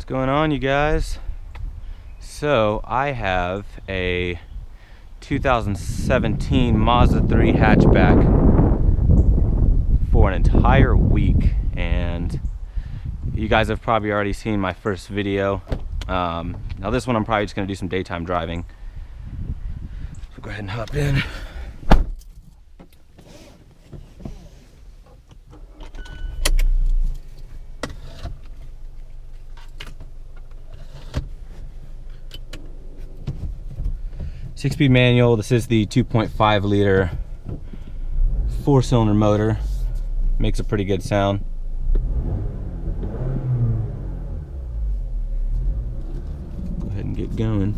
going on, you guys? So I have a 2017 Mazda 3 hatchback for an entire week, and you guys have probably already seen my first video. Now this one I'm probably just going to do some daytime driving. So go ahead and hop in. Six-speed manual. This is the 2.5 liter 4-cylinder motor. Makes a pretty good sound. Go ahead and get going.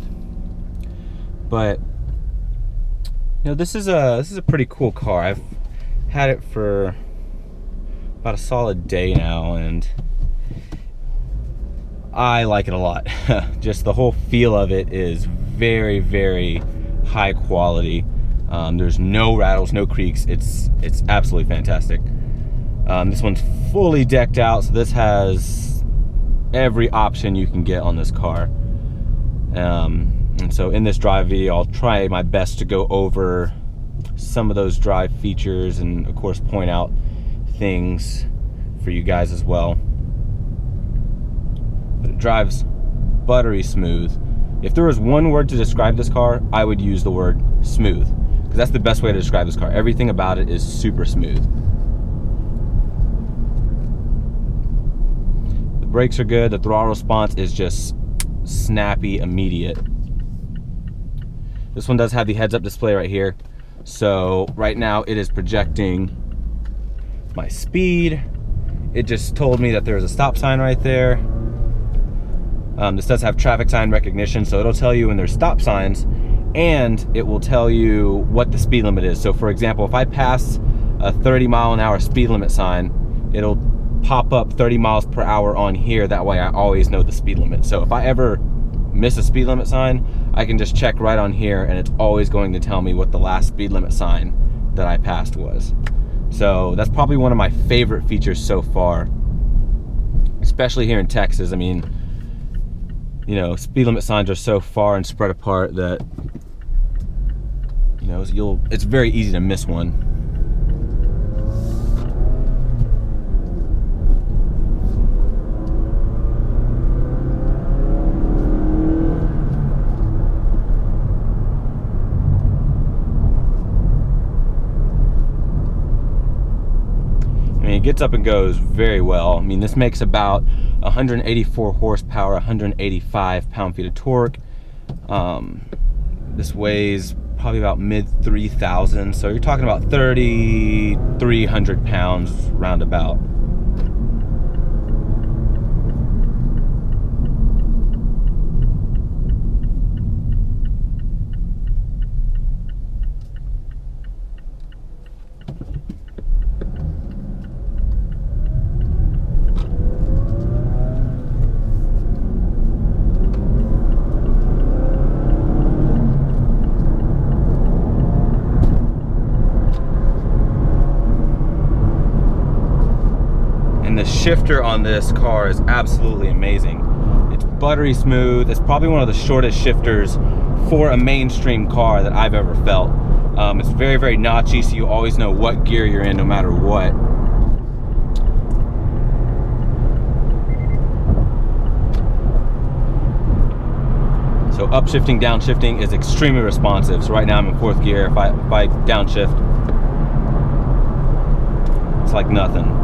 But you know, this is a pretty cool car. I've had it for about a solid day now, and I like it a lot. Just the whole feel of it is very, very high quality. There's no rattles, no creaks. It's absolutely fantastic. This one's fully decked out, so this has every option you can get on this car. And so in this drive video, I'll try my best to go over some of those drive features and of course point out things for you guys as well. But it drives buttery smooth. If there was one word to describe this car, I would use the word smooth, because that's the best way to describe this car. Everything about it is super smooth. The brakes are good. The throttle response is just snappy, immediate. This one does have the heads-up display right here. So right now it is projecting my speed. It just told me that there's a stop sign right there. This does have traffic sign recognition, so it'll tell you when there's stop signs, and it will tell you what the speed limit is. So for example, if I pass a 30-mile-an-hour speed limit sign, it'll pop up 30 miles per hour on here. That way I always know the speed limit. So if I ever miss a speed limit sign, I can just check right on here, and it's always going to tell me what the last speed limit sign that I passed was. So that's probably one of my favorite features so far, especially here in Texas. I mean, you know, speed limit signs are so far and spread apart that, you know, it's very easy to miss one. I mean, it gets up and goes very well. I mean, this makes about 184 horsepower, 185 pound-feet of torque. This weighs probably about mid 3,000, so you're talking about 3,300 pounds roundabout. The shifter on this car is absolutely amazing. It's buttery smooth. It's probably one of the shortest shifters for a mainstream car that I've ever felt. It's very, very notchy, so you always know what gear you're in no matter what. So upshifting, downshifting is extremely responsive. So right now I'm in 4th gear. If I downshift, it's like nothing.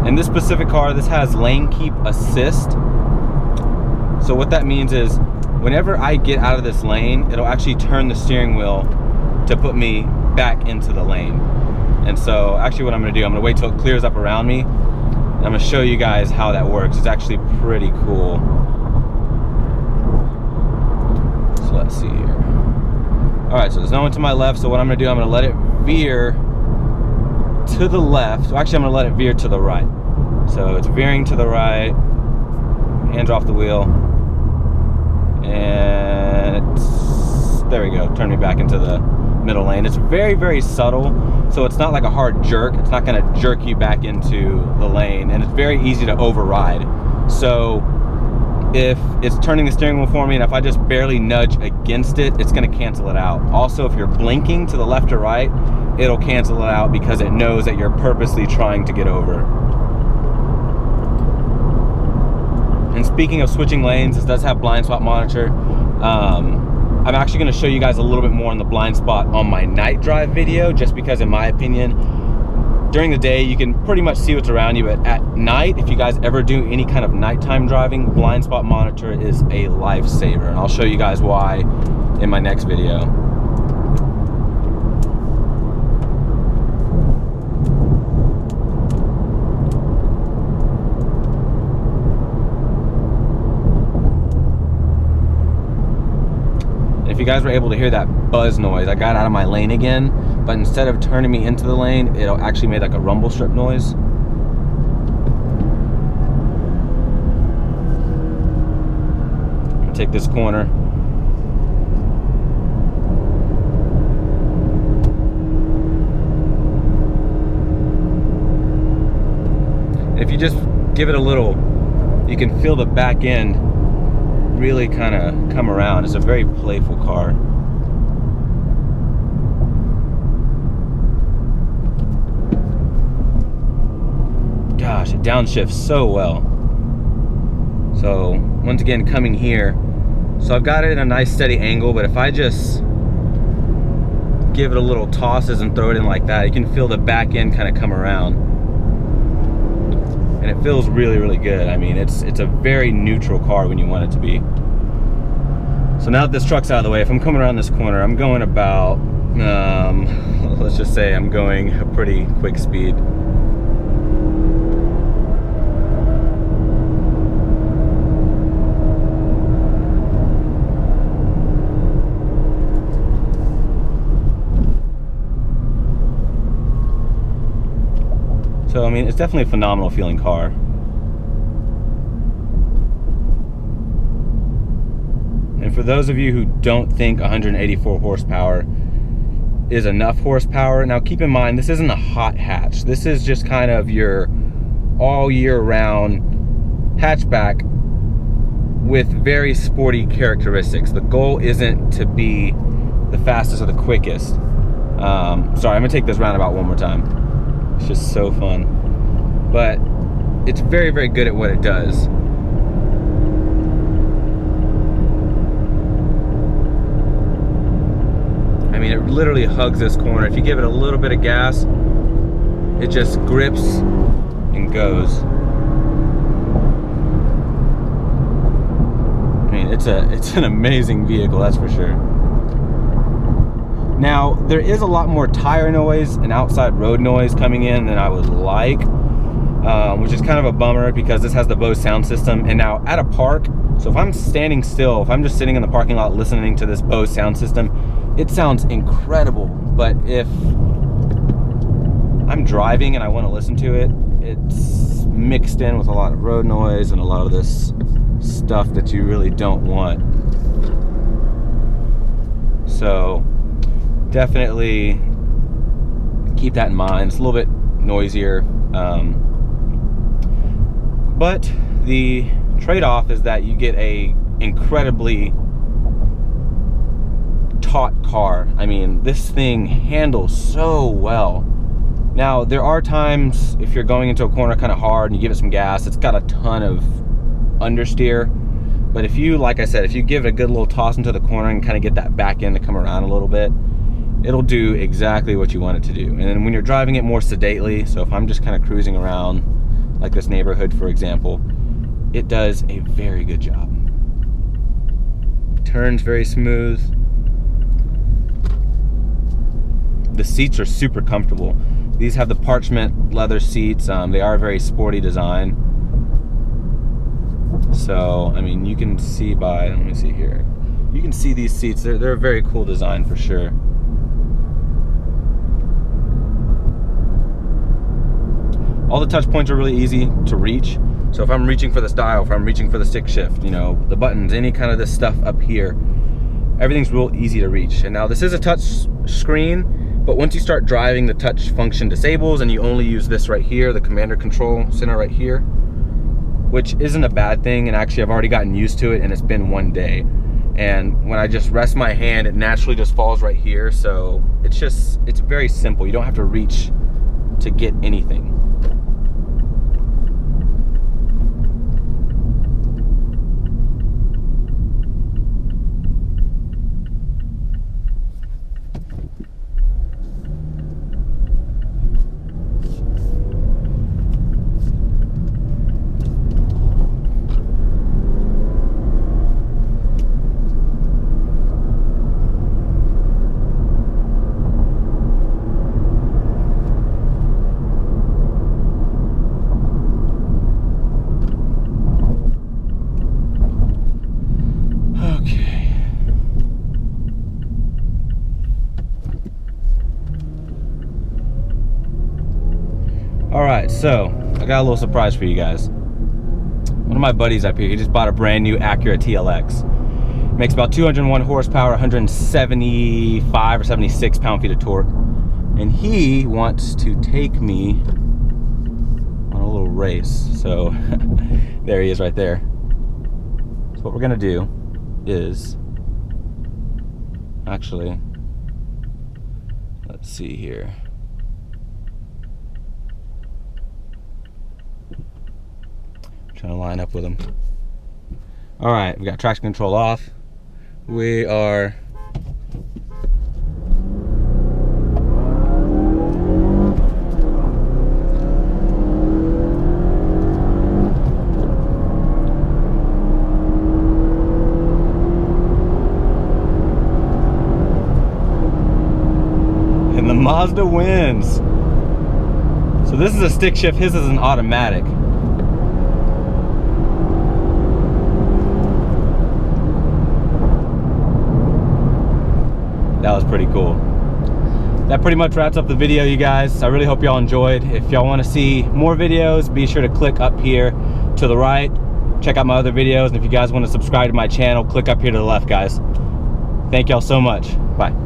In this specific car, this has lane keep assist. So what that means is whenever I get out of this lane, it'll actually turn the steering wheel to put me back into the lane. And so actually what I'm gonna do, I'm gonna wait till it clears up around me, and I'm gonna show you guys how that works. It's actually pretty cool. So let's see here. All right, so there's no one to my left, so what I'm gonna do, I'm gonna let it veer to the left. So actually I'm gonna let it veer to the right. So it's veering to the right, hands off the wheel, and it's, there we go, turn me back into the middle lane. It's very, very subtle, so it's not like a hard jerk. It's not gonna jerk you back into the lane, and it's very easy to override. So if it's turning the steering wheel for me and if I just barely nudge against it, it's gonna cancel it out. Also, if you're blinking to the left or right, it'll cancel it out because it knows that you're purposely trying to get over. And speaking of switching lanes, this does have blind spot monitor. I'm actually going to show you guys a little bit more on the blind spot on my night drive video, just because in my opinion, during the day you can pretty much see what's around you, but at night, if you guys ever do any kind of nighttime driving, blind spot monitor is a lifesaver, and I'll show you guys why in my next video. If you guys were able to hear that buzz noise, I got out of my lane again, but instead of turning me into the lane, it actually made like a rumble strip noise. Take this corner. If you just give it a little, you can feel the back end really kind of come around. It's a very playful car. Gosh, it downshifts so well. So once again, coming here, so I've got it in a nice steady angle, but if I just give it a little tosses and throw it in like that, you can feel the back end kind of come around. And it feels really, really good. I mean, it's a very neutral car when you want it to be. So now that this truck's out of the way, if I'm coming around this corner, I'm going about, let's just say I'm going a pretty quick speed. So, I mean, it's definitely a phenomenal feeling car. And for those of you who don't think 184 horsepower is enough horsepower, now keep in mind, this isn't a hot hatch. This is just kind of your all year round hatchback with very sporty characteristics. The goal isn't to be the fastest or the quickest. Sorry, I'm gonna take this roundabout one more time. It's just so fun. But it's very, very good at what it does. I mean, it literally hugs this corner. If you give it a little bit of gas, it just grips and goes. I mean, it's an amazing vehicle, that's for sure. Now, there is a lot more tire noise and outside road noise coming in than I would like, which is kind of a bummer because this has the Bose sound system. And now at a park, so if I'm standing still, if I'm just sitting in the parking lot listening to this Bose sound system, it sounds incredible. But if I'm driving and I want to listen to it, it's mixed in with a lot of road noise and a lot of this stuff that you really don't want. So definitely keep that in mind. It's a little bit noisier, but the trade-off is that you get a incredibly taut car. I mean, this thing handles so well. Now, there are times if you're going into a corner kind of hard and you give it some gas, it's got a ton of understeer. But if you, like I said, if you give it a good little toss into the corner and kind of get that back end to come around a little bit, it'll do exactly what you want it to do. And then when you're driving it more sedately, so if I'm just kind of cruising around like this neighborhood, for example, it does a very good job. Turns very smooth. The seats are super comfortable. These have the parchment leather seats. They are a very sporty design. So, I mean, you can see by, let me see here. You can see these seats, they're a very cool design for sure. All the touch points are really easy to reach. So if I'm reaching for this dial, if I'm reaching for the stick shift, you know, the buttons, any kind of this stuff up here, everything's real easy to reach. And now this is a touch screen, but once you start driving, the touch function disables and you only use this right here, the commander control center right here, which isn't a bad thing. And actually I've already gotten used to it, and it's been 1 day. And when I just rest my hand, it naturally just falls right here. So it's very simple. You don't have to reach to get anything. Alright, so I got a little surprise for you guys. One of my buddies up here, he just bought a brand new Acura TSX. Makes about 201 horsepower, 175 or 76 pound-feet of torque. And he wants to take me on a little race. So there he is right there. So what we're gonna do is, actually, let's see here. Trying to line up with him. All right, we got traction control off. We are and the Mazda wins. So this is a stick shift, his is an automatic. That was pretty cool. That pretty much wraps up the video, you guys. I really hope y'all enjoyed. If y'all want to see more videos, be sure to click up here to the right. Check out my other videos. And if you guys want to subscribe to my channel, click up here to the left, guys. Thank y'all so much. Bye.